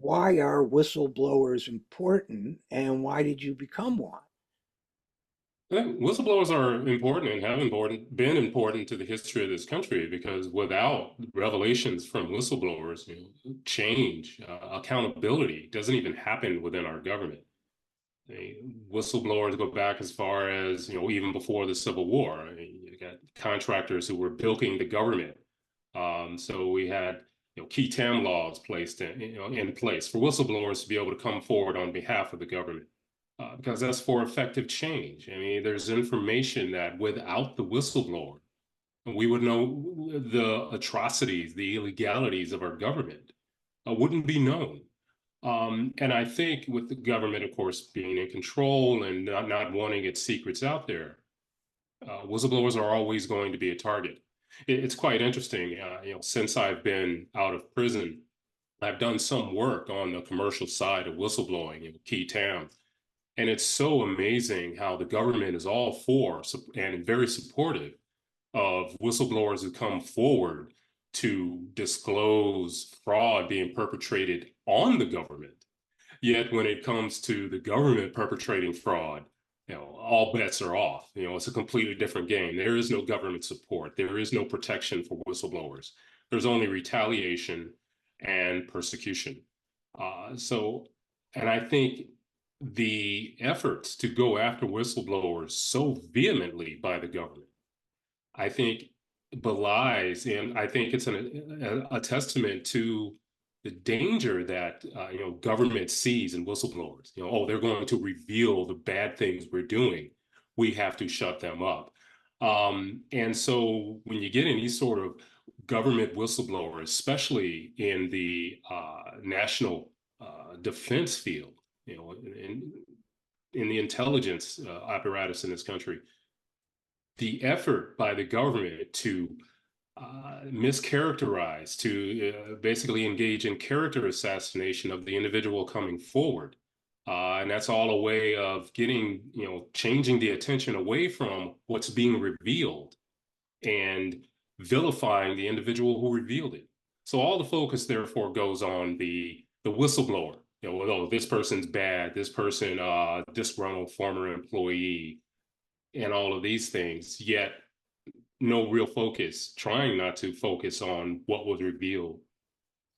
why are whistleblowers important and why did you become one? I think whistleblowers are important and have been important to the history of this country because without revelations from whistleblowers, change, accountability doesn't even happen within our government. Whistleblowers go back as far as, even before the Civil War. I mean, you got contractors who were bilking the government. So we had, key tam laws placed in place for whistleblowers to be able to come forward on behalf of the government. Because that's for effective change. I mean, there's information that without the whistleblower, we would know the atrocities, the illegalities of our government wouldn't be known. And I think with the government, of course, being in control and not wanting its secrets out there, whistleblowers are always going to be a target. It's quite interesting. Since I've been out of prison, I've done some work on the commercial side of whistleblowing in key towns. And it's so amazing how the government is all for and very supportive of whistleblowers who come forward to disclose fraud being perpetrated on the government. Yet when it comes to the government perpetrating fraud, all bets are off. It's a completely different game. There is no government support. There is no protection for whistleblowers. There's only retaliation and persecution. So, and I think the efforts to go after whistleblowers so vehemently by the government, I think belies, and I think it's a testament to the danger that government sees in whistleblowers. Oh, they're going to reveal the bad things we're doing. We have to shut them up. And so when you get any sort of government whistleblower, especially in the national defense field, in the intelligence apparatus in this country, the effort by the government to mischaracterize, to basically engage in character assassination of the individual coming forward. And that's all a way of getting, changing the attention away from what's being revealed and vilifying the individual who revealed it. So all the focus therefore goes on the whistleblower. Oh, this person's bad, this person, disgruntled former employee, and all of these things, yet no real focus, trying not to focus on what was revealed.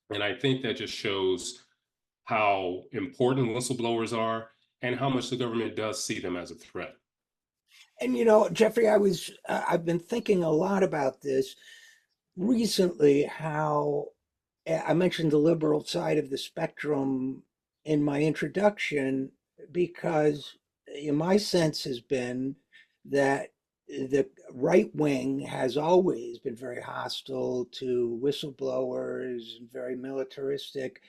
And I think that just shows how important whistleblowers are and how much the government does see them as a threat. And Jeffrey, I've been thinking a lot about this recently, how I mentioned the liberal side of the spectrum in my introduction because my sense has been that the right wing has always been very hostile to whistleblowers and very militaristic.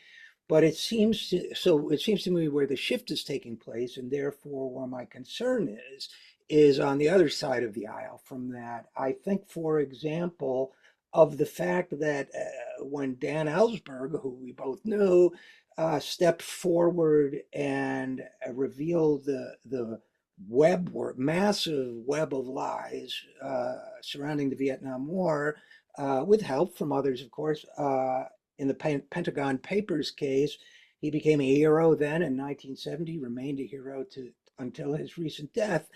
But it seems to me where the shift is taking place, and therefore where my concern is on the other side of the aisle from that. I think, for example, of the fact that when Dan Ellsberg, who we both knew, stepped forward and revealed the massive web of lies surrounding the Vietnam War, with help from others, of course. In the Pentagon Papers case, he became a hero then in 1970, remained a hero until his recent death.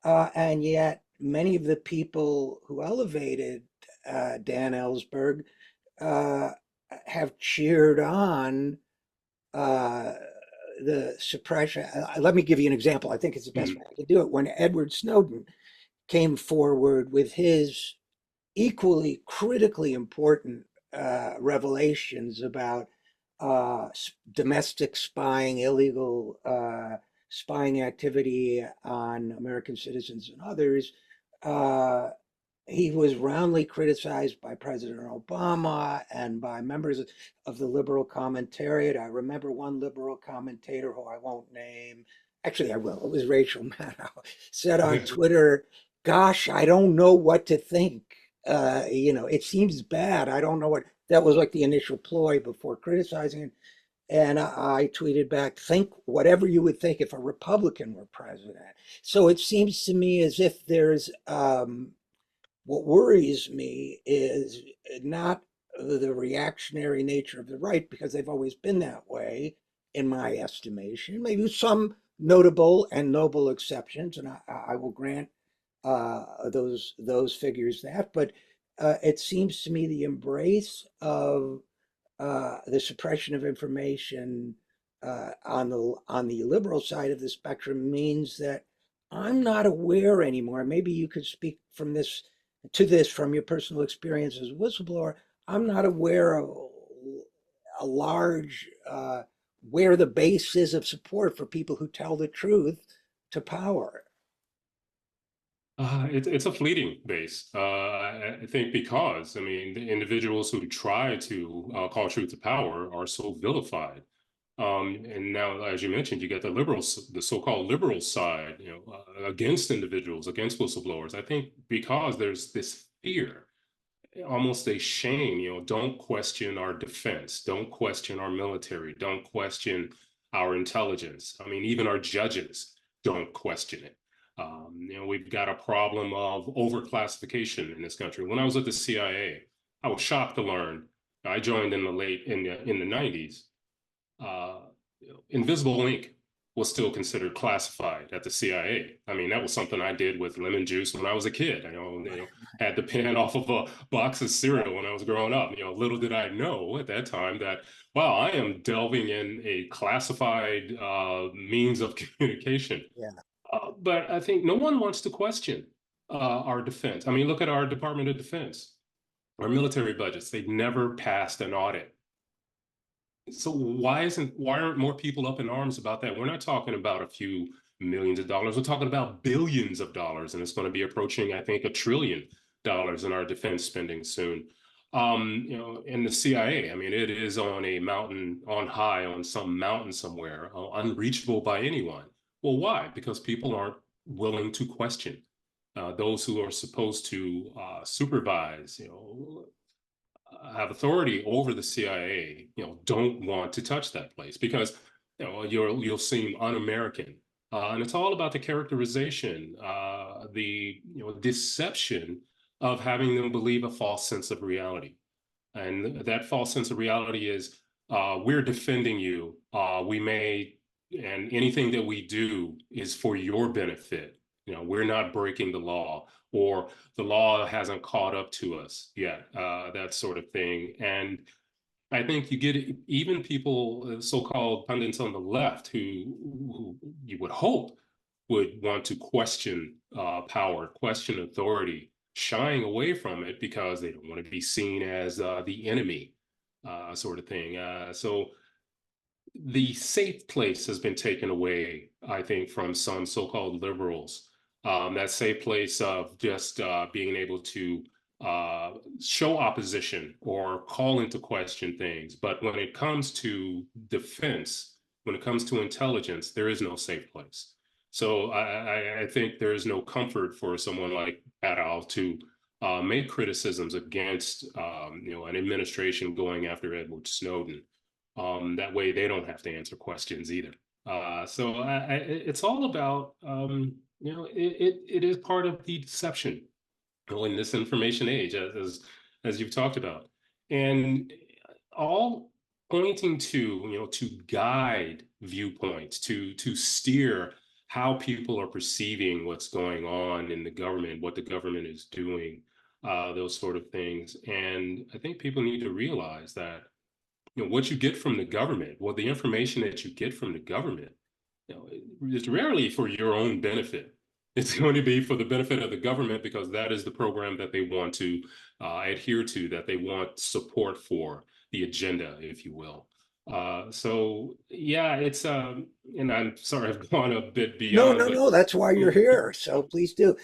And yet, many of the people who elevated Dan Ellsberg uh, have cheered on uh, the suppression. Let me give you an example. I think it's the best way Mhm. I can do it. When Edward Snowden came forward with his equally critically important revelations about domestic spying, illegal spying activity on American citizens and others. Uh, he was roundly criticized by President Obama and by members of the liberal commentariat. I remember one liberal commentator who I won't name, actually, I will, it was Rachel Maddow, said on Twitter, "Gosh, I don't know what to think. It seems bad. I don't know what." That was like the initial ploy before criticizing it. And I tweeted back, "Think whatever you would think if a Republican were president." So it seems to me as if there's what worries me is not the reactionary nature of the right, because they've always been that way, in my estimation. Maybe some notable and noble exceptions, and I will grant those figures that. But it seems to me the embrace of the suppression of information on the liberal side of the spectrum means that I'm not aware anymore. Maybe you could speak from this to this from your personal experience as a whistleblower. I'm not aware of a large where the base is of support for people who tell the truth to power. It's a fleeting base. I think because, I mean, the individuals who try to call truth to power are so vilified. And now, as you mentioned, you get the liberals, the so-called liberal side, against individuals, against whistleblowers. I think because there's this fear, almost a shame, don't question our defense, don't question our military, don't question our intelligence. I mean, even our judges don't question it. We've got a problem of overclassification in this country. When I was at the CIA, I was shocked to learn. I joined in the 90s. Invisible ink was still considered classified at the CIA. I mean, that was something I did with lemon juice when I was a kid. Had the pen off of a box of cereal when I was growing up. Little did I know at that time that, wow, I am delving in a classified means of communication. Yeah. But I think no one wants to question our defense. I mean, look at our Department of Defense, our military budgets. They've never passed an audit. So why aren't more people up in arms about that? We're not talking about a few millions of dollars. We're talking about billions of dollars, and it's going to be approaching, I think, $1 trillion in our defense spending soon. In the CIA, I mean, it is on a mountain, on high, on some mountain somewhere, unreachable by anyone. Well, why? Because people aren't willing to question. Those who are supposed to supervise, have authority over the CIA, don't want to touch that place because you'll seem un-American, and it's all about the characterization, the deception of having them believe a false sense of reality, and that false sense of reality is we're defending you. We may, and anything that we do is for your benefit. We're not breaking the law, or the law hasn't caught up to us yet, that sort of thing. And I think you get even people, so-called pundits on the left, who you would hope would want to question power, question authority, shying away from it because they don't want to be seen as the enemy, sort of thing. So the safe place has been taken away, I think, from some so-called liberals. That safe place of just being able to show opposition or call into question things. But when it comes to defense, when it comes to intelligence, there is no safe place. So I think there is no comfort for someone like Adal to make criticisms against an administration going after Edward Snowden. That way they don't have to answer questions either. So it's all about, it is part of the deception in this information age, as you've talked about, and all pointing to guide viewpoints, to steer how people are perceiving what's going on in the government, what the government is doing, those sort of things. And I think people need to realize that what you get from the government, well, the information that you get from the government, it's rarely for your own benefit. It's going to be for the benefit of the government because that is the program that they want to adhere to, that they want support for, the agenda, if you will. So yeah, it's and I'm sorry I've gone a bit No, beyond, no, but no. That's why you're here. So please do.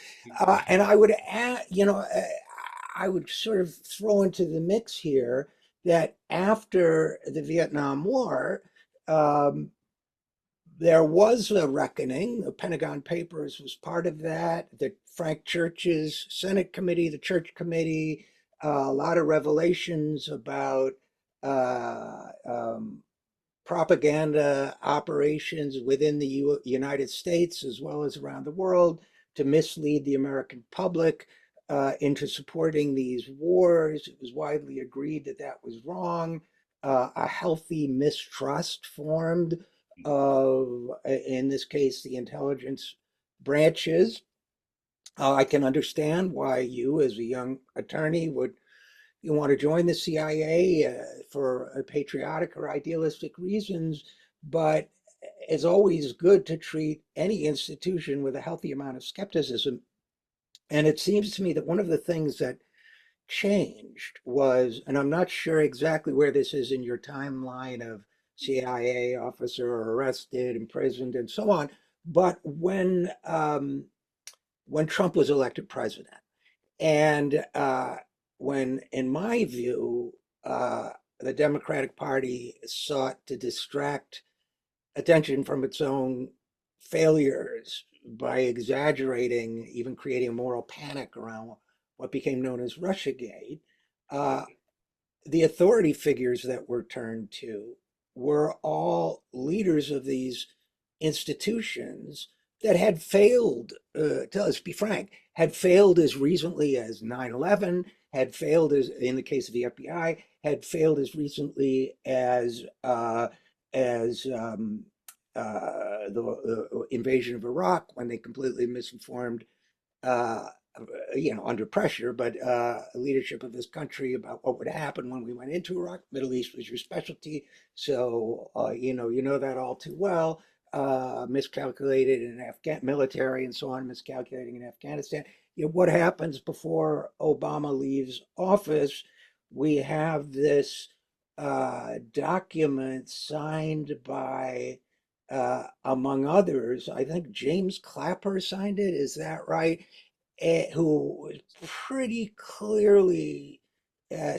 And I would add, I would sort of throw into the mix here that after the Vietnam War, um, there was a reckoning. The Pentagon Papers was part of that. The Frank Church's Senate committee, the Church committee, a lot of revelations about propaganda operations within the United States as well as around the world to mislead the American public. into supporting these wars. It was widely agreed that that was wrong. A healthy mistrust formed of, in this case, the intelligence branches. I can understand why you, as a young attorney, would you want to join the CIA for patriotic or idealistic reasons, but it's always good to treat any institution with a healthy amount of skepticism. And it seems to me that one of the things that changed was, and I'm not sure exactly where this is in your timeline of CIA officer arrested, imprisoned, and so on, but when Trump was elected president, and when, in my view, the Democratic Party sought to distract attention from its own failures by exaggerating, even creating a moral panic around what became known as Russiagate, uh, the authority figures that were turned to were all leaders of these institutions that had failed, let's be frank, had failed as recently as 9/11, had failed as, in the case of the FBI, had failed as recently as the invasion of Iraq when they completely misinformed uh, under pressure, but leadership of this country about what would happen when we went into Iraq. Middle East was your specialty, so you know that all too well. Miscalculated in Afghan military and so on, miscalculating in Afghanistan. What happens before Obama leaves office? We have this document signed by, among others, I think James Clapper signed it. Is that right? Who pretty clearly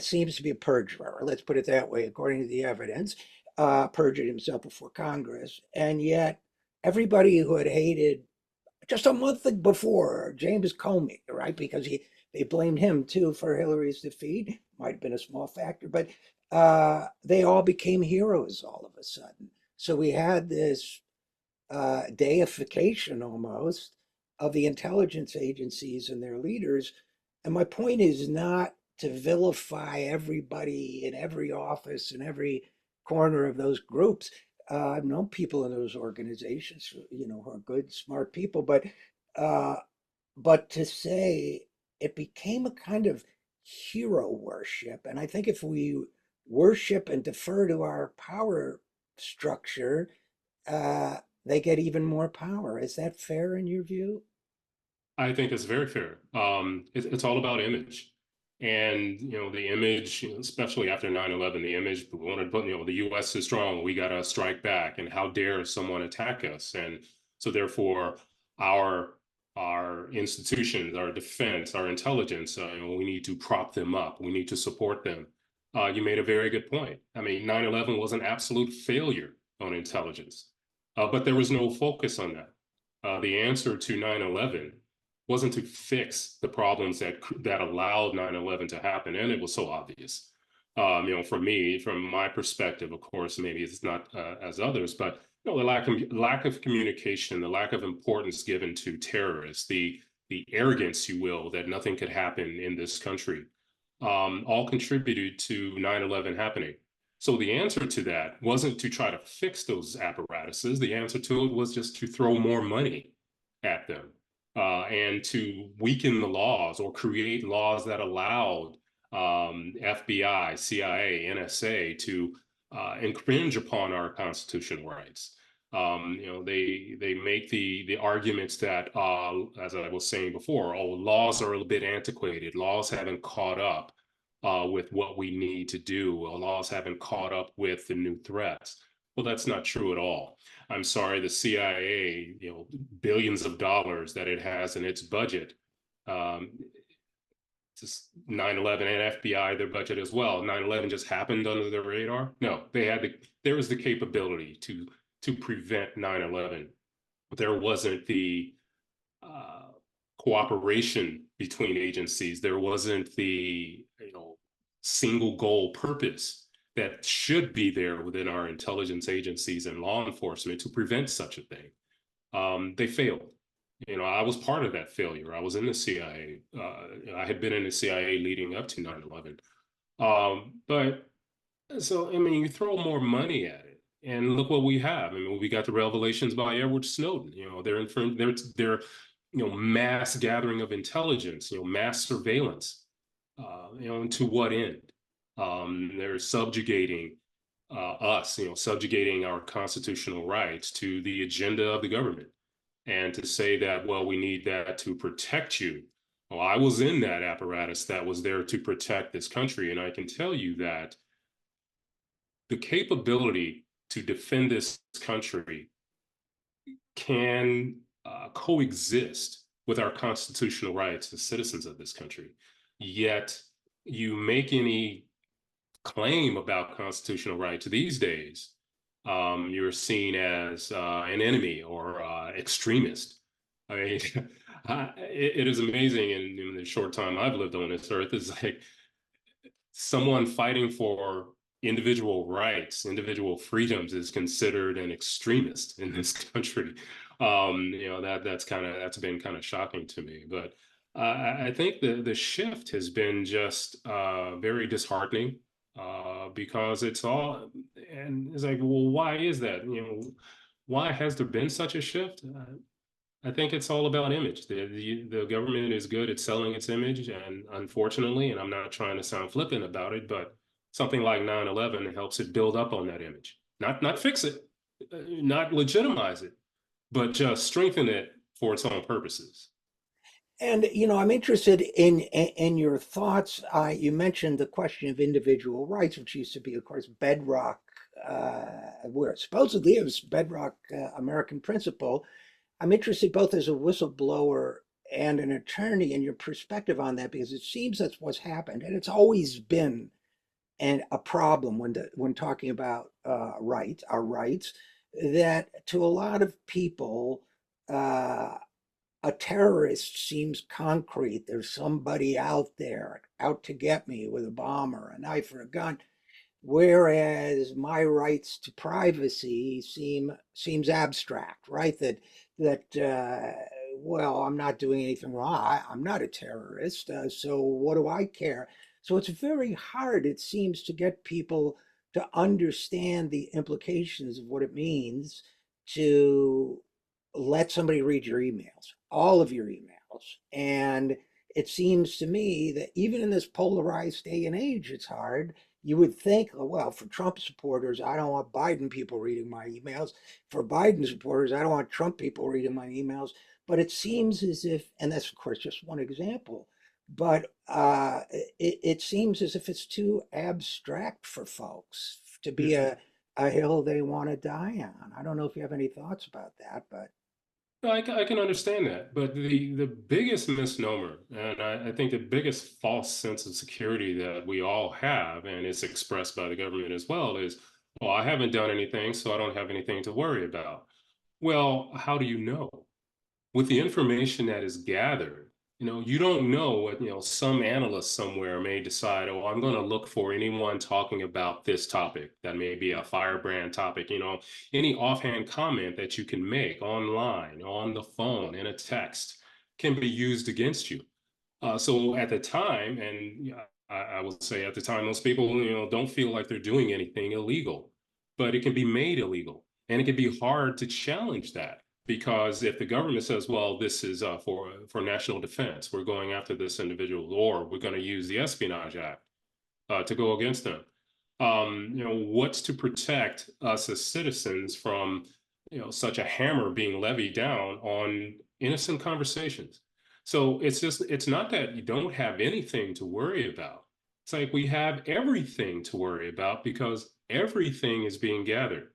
seems to be a perjurer. Let's put it that way, according to the evidence, perjured himself before Congress. And yet, everybody who had hated just a month before James Comey, right? Because they blamed him too for Hillary's defeat. Might have been a small factor, but they all became heroes all of a sudden. So we had this deification almost of the intelligence agencies and their leaders. And my point is not to vilify everybody in every office in every corner of those groups. I've known people in those organizations, who are good, smart people, uh, but to say it became a kind of hero worship. And I think if we worship and defer to our power structure, uh, they get even more power. Is that fair in your view? I think it's very fair. It's all about image. And, the image, especially after 9/11, the image, we wanted to put, the US is strong, we got to strike back. And how dare someone attack us? And so therefore, our our institutions, our defense, our intelligence, we need to prop them up. We need to support them. You made a very good point. I mean, 9/11 was an absolute failure on intelligence, but there was no focus on that. The answer to 9/11 wasn't to fix the problems that allowed 9/11 to happen, and it was so obvious. For me, from my perspective, of course, maybe it's not as others, but the lack of communication, the lack of importance given to terrorists, the arrogance, you will, that nothing could happen in this country, all contributed to 9/11 happening. So the answer to that wasn't to try to fix those apparatuses. The answer to it was just to throw more money at them, and to weaken the laws or create laws that allowed FBI, CIA, NSA to infringe upon our constitutional rights. They make the arguments that, as I was saying before, oh, laws are a bit antiquated. Laws haven't caught up with what we need to do. Laws haven't caught up with the new threats. Well, that's not true at all. I'm sorry, the CIA, billions of dollars that it has in its budget. Um, just 9/11 and FBI, their budget as well. 9/11 just happened under the radar. No, there was the capability to prevent 9/11. But there wasn't the uh, cooperation between agencies. There wasn't the single goal purpose that should be there within our intelligence agencies and law enforcement to prevent such a thing. They failed. I was part of that failure. I was in the CIA. I had been in the CIA leading up to 9/11. But so, I mean, you throw more money at it, and look what we have. I mean, we got the revelations by Edward Snowden. Mass gathering of intelligence, mass surveillance. And to what end? They're subjugating us, subjugating our constitutional rights to the agenda of the government. And to say that, well, we need that to protect you. Well, I was in that apparatus that was there to protect this country. And I can tell you that the capability to defend this country can coexist with our constitutional rights as citizens of this country. Yet you make any claim about constitutional rights these days, you're seen as an enemy or extremist. I mean, it is amazing in the short time I've lived on this earth. It's like someone fighting for individual rights, individual freedoms is considered an extremist in this country. That's been kind of shocking to me. But I think the shift has been just very disheartening because and it's like, well, why is that? Why has there been such a shift? I think it's all about image. The government is good at selling its image, and unfortunately, and I'm not trying to sound flippant about it, but something like 9/11 helps it build up on that image. Not fix it, not legitimize it, but just strengthen it for its own purposes. And I'm interested in your thoughts. You mentioned the question of individual rights, which used to be, of course, bedrock, where supposedly it was bedrock American principle. I'm interested both as a whistleblower and an attorney in your perspective on that, because it seems that's what's happened, and it's always been a problem when talking about rights, our rights, that to a lot of people. A terrorist seems concrete. There's somebody out there out to get me with a bomb or a knife or a gun. Whereas my rights to privacy seems abstract, right? Well, I'm not doing anything wrong. I'm not a terrorist, so what do I care? So it's very hard, it seems, to get people to understand the implications of what it means to let somebody read your emails, all of your emails. And it seems to me that even in this polarized day and age, it's hard. You would think, oh, well, for Trump supporters, I don't want Biden people reading my emails. For Biden supporters, I don't want Trump people reading my emails. But it seems as if, and that's of course just one example, but it seems as if it's too abstract for folks to be a hill they want to die on. I don't know if you have any thoughts about that, but. No, I can understand that, but the biggest misnomer, and I think the biggest false sense of security that we all have, and it's expressed by the government as well, is, well, I haven't done anything, so I don't have anything to worry about. Well, how do you know? With the information that is gathered, you don't know what, some analyst somewhere may decide, oh, I'm going to look for anyone talking about this topic that may be a firebrand topic, any offhand comment that you can make online, on the phone, in a text can be used against you. So at the time, and I would say at the time, most people, don't feel like they're doing anything illegal, but it can be made illegal, and it can be hard to challenge that because if the government says, "Well, this is for national defense, we're going after this individual, or we're going to use the Espionage Act to go against them," what's to protect us as citizens from, such a hammer being levied down on innocent conversations? So it's not that you don't have anything to worry about. It's like we have everything to worry about because everything is being gathered.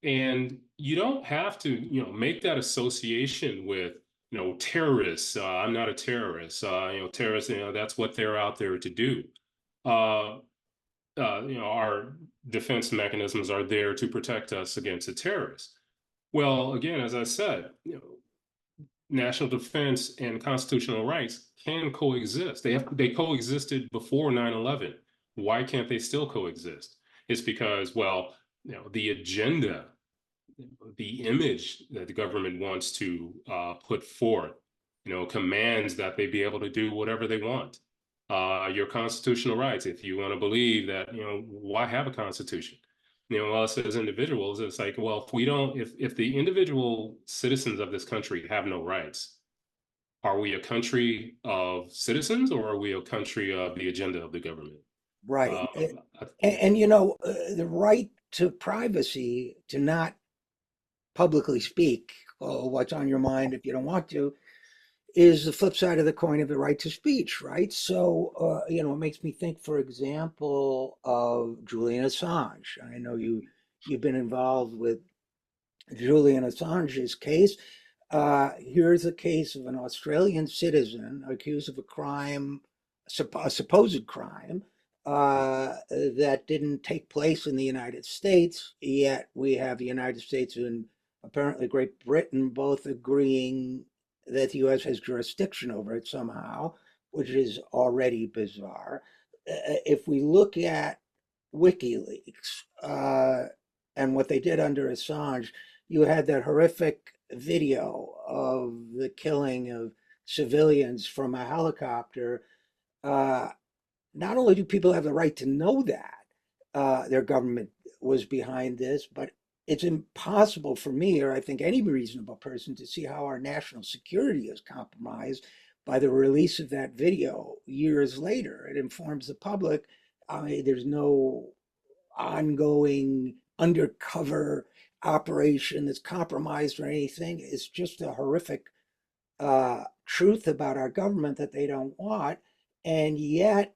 And you don't have to, make that association with, terrorists. I'm not a terrorist. Terrorists, that's what they're out there to do. Uh, our defense mechanisms are there to protect us against a terrorist. Well, again, as I said, national defense and constitutional rights can coexist. They coexisted before 9/11. Why can't they still coexist? It's because, well, the agenda the image that the government wants to put forth, commands that they be able to do whatever they want. Your constitutional rights, if you want to believe that, why have a constitution? Us as individuals, it's like, well, if we don't, if the individual citizens of this country have no rights, are we a country of citizens or are we a country of the agenda of the government? Right. Uh, yeah. And, the right to privacy, to not publicly speak what's on your mind if you don't want to, is the flip side of the coin of the right to speech, right? So, it makes me think, for example, of Julian Assange. I know you've been involved with Julian Assange's case. Here's a case of an Australian citizen accused of a crime, a supposed crime, that didn't take place in the United States, yet we have the United States and apparently Great Britain both agreeing that the US has jurisdiction over it somehow, which is already bizarre. If we look at WikiLeaks and what they did under Assange, you had that horrific video of the killing of civilians from a helicopter. Uh, Not only do people have the right to know that their government was behind this, but it's impossible for me, or I think any reasonable person, to see how our national security is compromised by the release of that video years later. It informs the public. I mean, there's no ongoing undercover operation that's compromised or anything. It's just a horrific truth about our government that they don't want. And yet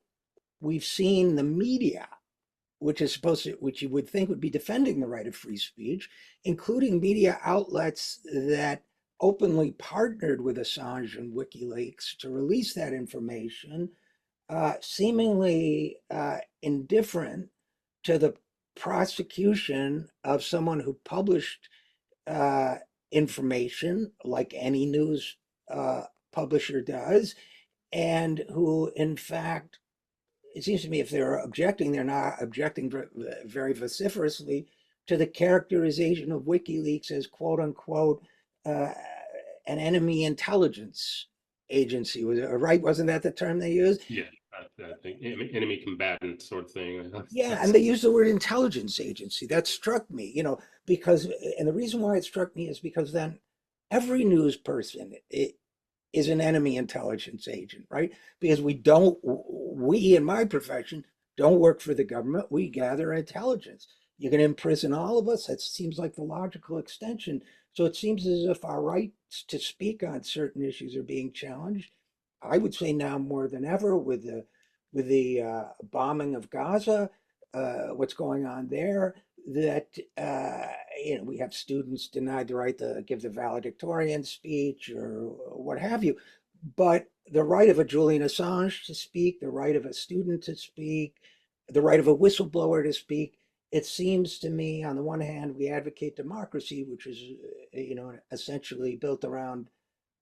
we've seen the media, which you would think would be defending the right of free speech, including media outlets that openly partnered with Assange and WikiLeaks to release that information, seemingly indifferent to the prosecution of someone who published uh, information like any news uh, publisher does, and who, in fact, it seems to me if they're objecting, they're not objecting very vociferously to the characterization of WikiLeaks as quote unquote uh, an enemy intelligence agency. Was it right? Wasn't that the term they used? Yeah, I think enemy combatant sort of thing. Yeah, and they use the word intelligence agency. That struck me, because, and the reason why it struck me is because then every news person is an enemy intelligence agent, right? Because we in my profession don't work for the government. We gather intelligence. You can imprison all of us. That seems like the logical extension. So it seems as if our rights to speak on certain issues are being challenged. I would say now more than ever with the bombing of Gaza, what's going on there, that we have students denied the right to give the valedictorian speech or what have you. But the right of a Julian Assange to speak, the right of a student to speak, the right of a whistleblower to speak, it seems to me, on the one hand, we advocate democracy, which is, essentially built around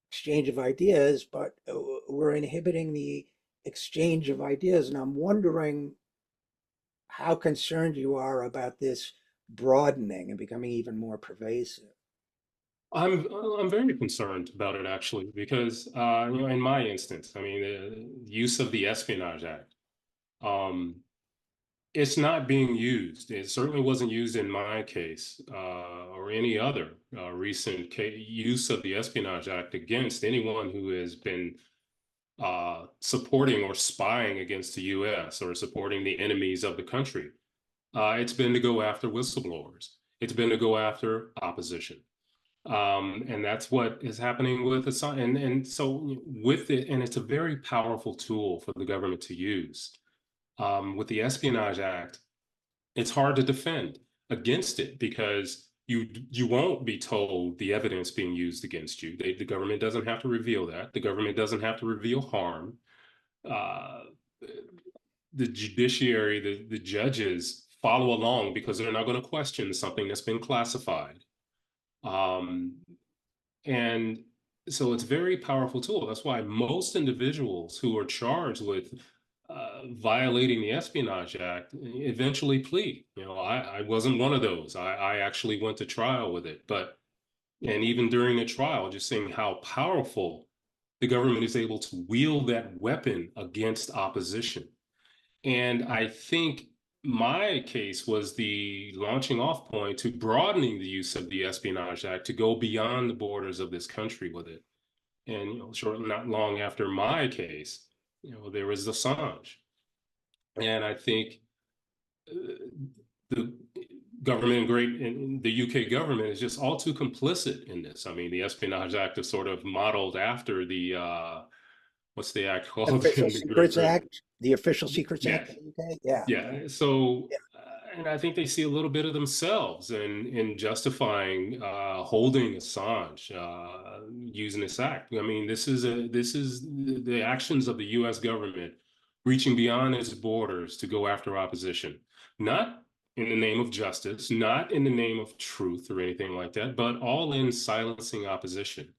exchange of ideas, but we're inhibiting the exchange of ideas. And I'm wondering how concerned you are about this broadening and becoming even more pervasive. I'm very concerned about it actually because in my instance, I mean the use of the Espionage Act, um, it's not being used. It certainly wasn't used in my case or any other recent use of the Espionage Act against anyone who has been supporting or spying against the U.S. or supporting the enemies of the country. It's been to go after whistleblowers. It's been to go after opposition. And that's what is happening with the sun. And so with it, and it's a very powerful tool for the government to use. With the Espionage Act, it's hard to defend against it because you won't be told the evidence being used against you. The government doesn't have to reveal that. The government doesn't have to reveal harm. Uh, the judiciary, the judges follow along because they're not going to question something that's been classified. Um, and so it's a very powerful tool. That's why most individuals who are charged with violating the Espionage Act, eventually plea. I wasn't one of those. I actually went to trial with it. And even during the trial, just seeing how powerful the government is able to wield that weapon against opposition. And I think my case was the launching off point to broadening the use of the Espionage Act to go beyond the borders of this country with it. And shortly, not long after my case, there was Assange, and I think the government, and the UK government is just all too complicit in this. I mean, the Espionage Act is sort of modeled after the what's the act called Official in the Great Secrets Britain? Act, the Official Secrets Yeah, Act in the UK. Yeah. yeah. So, Yeah. and I think they see a little bit of themselves in justifying holding Assange using this act. I mean, this is the actions of the U.S. government reaching beyond its borders to go after opposition, not in the name of justice, not in the name of truth or anything like that, but all in silencing opposition.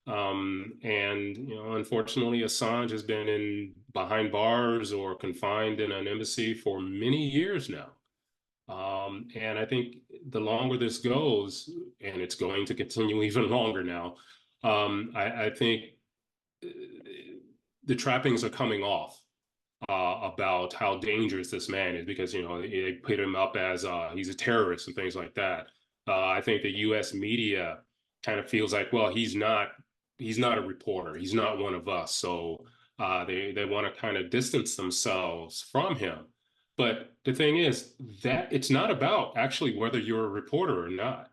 And unfortunately, Assange has been in behind bars or confined in an embassy for many years now. And I think the longer this goes, and it's going to continue even longer now, I think uh, the trappings are coming off about how dangerous this man is because they put him up as he's a terrorist and things like that. I think the U.S. media kind of feels like, well, he's not a reporter, he's not one of us, so they want to kind of distance themselves from him. But the thing is that it's not about actually whether you're a reporter or not.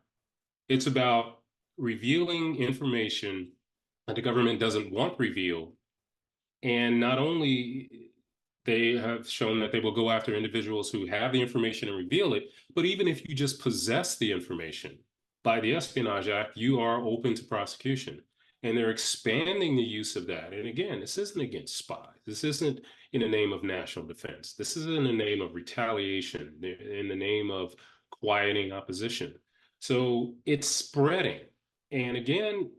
It's about revealing information that the government doesn't want revealed, and not only they have shown that they will go after individuals who have the information and reveal it, but even if you just possess the information by the Espionage Act, you are open to prosecution. And they're expanding the use of that. And again, this isn't against spies. This isn't in the name of national defense. This is in the name of retaliation, in the name of quieting opposition. So it's spreading. And again,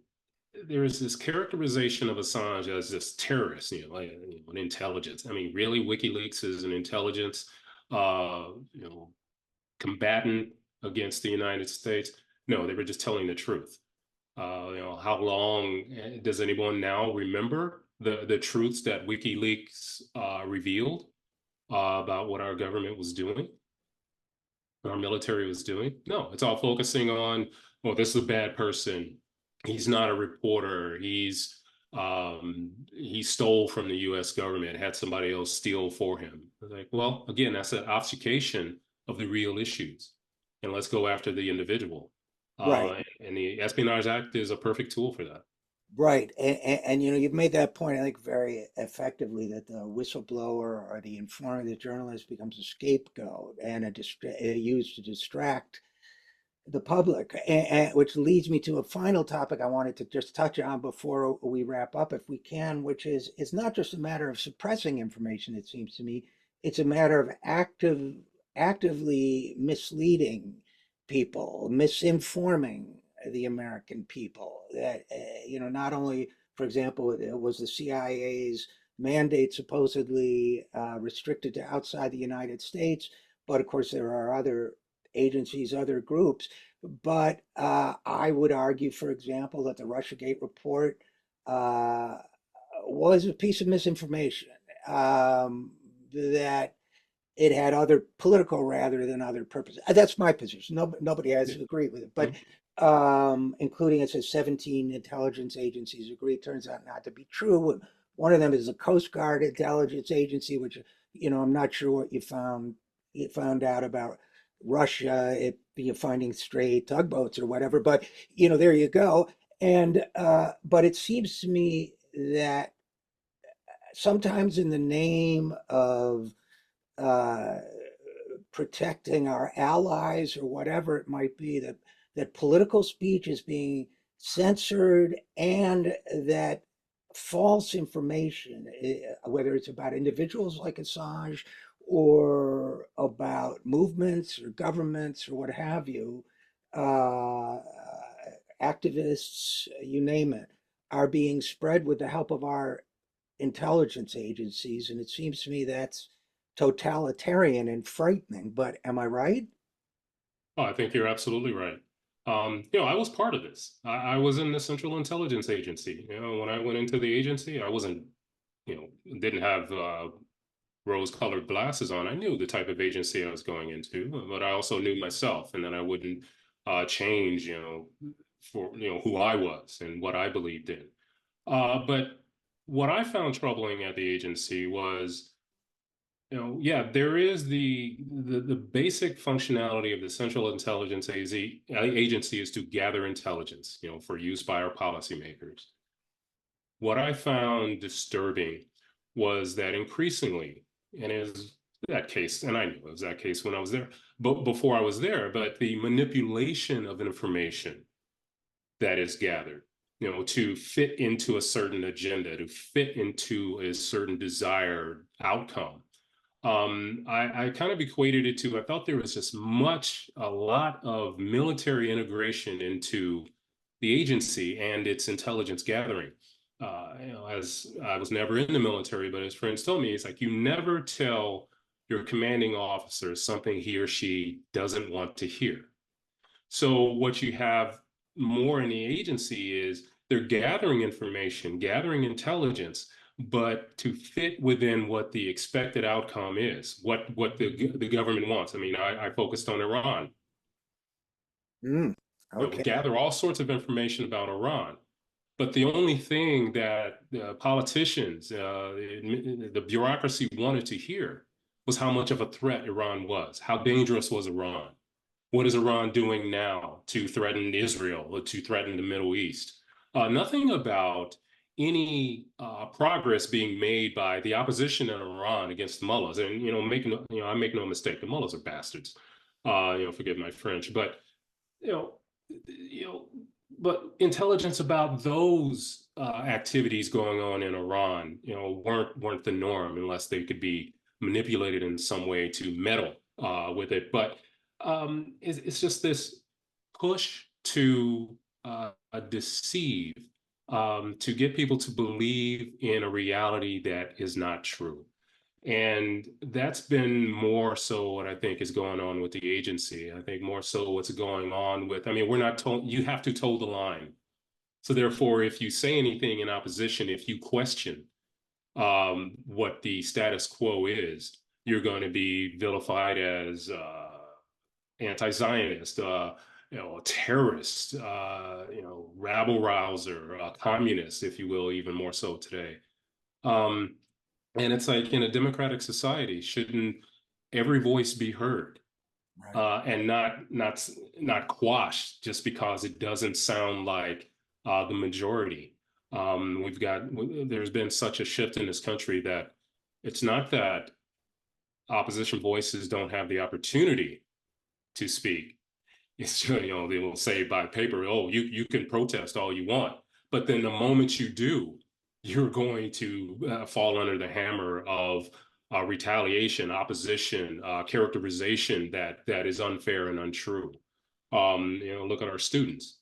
there is this characterization of Assange as this terrorist, like an intelligence. I mean, really, WikiLeaks is an intelligence, uh, you know, combatant against the United States. No, they were just telling the truth. How long does anyone now remember the truths that WikiLeaks revealed about what our government was doing, what our military was doing? No, it's all focusing on, well, this is a bad person. He's not a reporter. He stole from the U.S. government, had somebody else steal for him. Like, well, again, that's an obfuscation of the real issues, and let's go after the individual. Right. And the Espionage Act is a perfect tool for that. Right. And you've made that point, I think, very effectively that the whistleblower or the informant, the journalist becomes a scapegoat and used to distract the public, which leads me to a final topic I wanted to just touch on before we wrap up, if we can, which is it's not just a matter of suppressing information, it seems to me. It's a matter of actively misleading people, misinforming the American people. That, not only, for example, it was the CIA's mandate supposedly restricted to outside the United States, but of course there are other agencies, other groups. But I would argue, for example, that the Russiagate report uh, was a piece of misinformation, that it had other political rather than other purposes. That's my position. Nobody has Yeah. to agree with it, but Mhm. including it says 17 intelligence agencies agree. Turns out not to be true. One of them is the Coast Guard intelligence agency, which I'm not sure what you found out about Russia, it finding stray tugboats or whatever. But there you go. And but it seems to me that sometimes in the name of uh, protecting our allies or whatever it might be, that political speech is being censored, and that false information, whether it's about individuals like Assange or about movements or governments or what have you, uh, activists, you name it, are being spread with the help of our intelligence agencies, and it seems to me that's totalitarian and frightening. But am I right? Oh, I think you're absolutely right. I was part of this. I was in the Central Intelligence Agency. When I went into the agency, I wasn't, didn't have rose-colored glasses on. I knew the type of agency I was going into, but I also knew myself, and that I wouldn't change, for who I was and what I believed in. But what I found troubling at the agency was, yeah, there is the basic functionality of the Central Intelligence Agency is to gather intelligence, for use by our policymakers. What I found disturbing was that increasingly, and it was that case, and I knew it was that case when I was there, but before I was there, but the manipulation of information that is gathered, to fit into a certain agenda, to fit into a certain desired outcome. I kind of equated it to, I felt there was just a lot of military integration into the agency and its intelligence gathering. As I was never in the military, but as friends told me, it's like you never tell your commanding officer something he or she doesn't want to hear. So what you have more in the agency is they're gathering information, gathering intelligence, but to fit within what the expected outcome is, what the government wants. I mean, I focused on Iran. Mm, We okay. gather all sorts of information about Iran, but the only thing that politicians, the bureaucracy wanted to hear was how much of a threat Iran was, how dangerous was Iran. What is Iran doing now to threaten Israel or to threaten the Middle East? Nothing about any progress being made by the opposition in Iran against the mullahs. And I make no mistake, the mullahs are bastards. Forgive my French, but you know, you know, but intelligence about those activities going on in Iran, weren't the norm unless they could be manipulated in some way to meddle with it. But it's just this push to deceive, to get people to believe in a reality that is not true. And that's been more so what I think is going on with the agency. I think more so what's going on with, I mean, we're not told, you have to toe the line. So therefore, if you say anything in opposition, if you question what the status quo is, you're going to be vilified as anti-Zionist, a terrorist, rabble rouser, a communist, if you will, even more so today. Um, and it's like in a democratic society, shouldn't every voice be heard, Right. and not quashed just because it doesn't sound like the majority? There's been such a shift in this country that it's not that opposition voices don't have the opportunity to speak. It's they will say by paper, oh, you can protest all you want, but then the moment you do, you're going to fall under the hammer of retaliation, opposition, characterization that is unfair and untrue. Look at our students.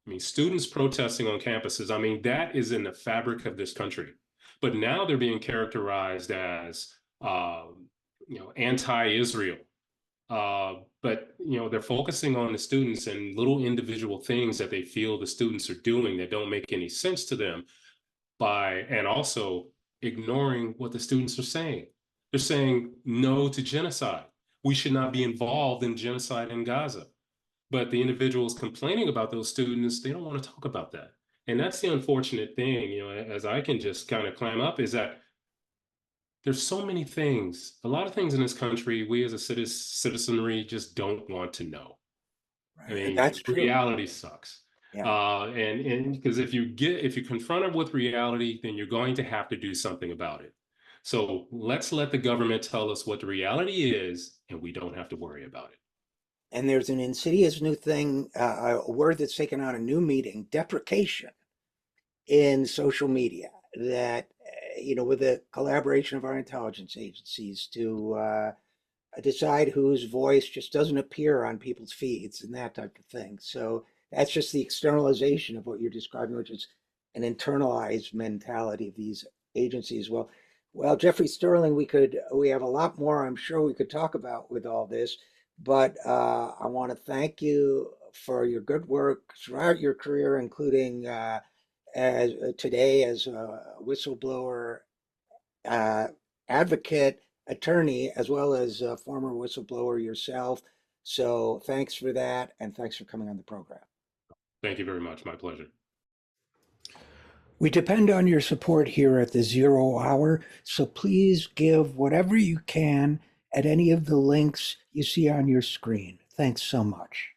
I mean, students protesting on campuses. I mean, that is in the fabric of this country, but now they're being characterized as anti-Israel, but they're focusing on the students and little individual things that they feel the students are doing that don't make any sense to them, and also ignoring what the students are saying. They're saying no to genocide. We should not be involved in genocide in Gaza. But the individuals complaining about those students, they don't want to talk about that. And that's the unfortunate thing, as I can just kind of climb up, is that there's so many things, a lot of things in this country, we as a citizenry just don't want to know. I Right. mean, That's true. reality sucks. Yeah. And because if you confront it with reality, then you're going to have to do something about it. So let's let the government tell us what the reality is, and we don't have to worry about it. And there's an insidious new thing, a word that's taken on a new meaning, deprecation in social media that, with the collaboration of our intelligence agencies to decide whose voice just doesn't appear on people's feeds and that type of thing. So that's just the externalization of what you're describing, which is an internalized mentality of these agencies. Well, Jeffrey Sterling, we have a lot more I'm sure we could talk about with all this, but I want to thank you for your good work throughout your career, including as today as a whistleblower uh, advocate, attorney, as well as a former whistleblower yourself. So thanks for that, and thanks for coming on the program. Thank you very much. My pleasure. We depend on your support here at the Zero Hour, so please give whatever you can at any of the links you see on your screen. Thanks so much.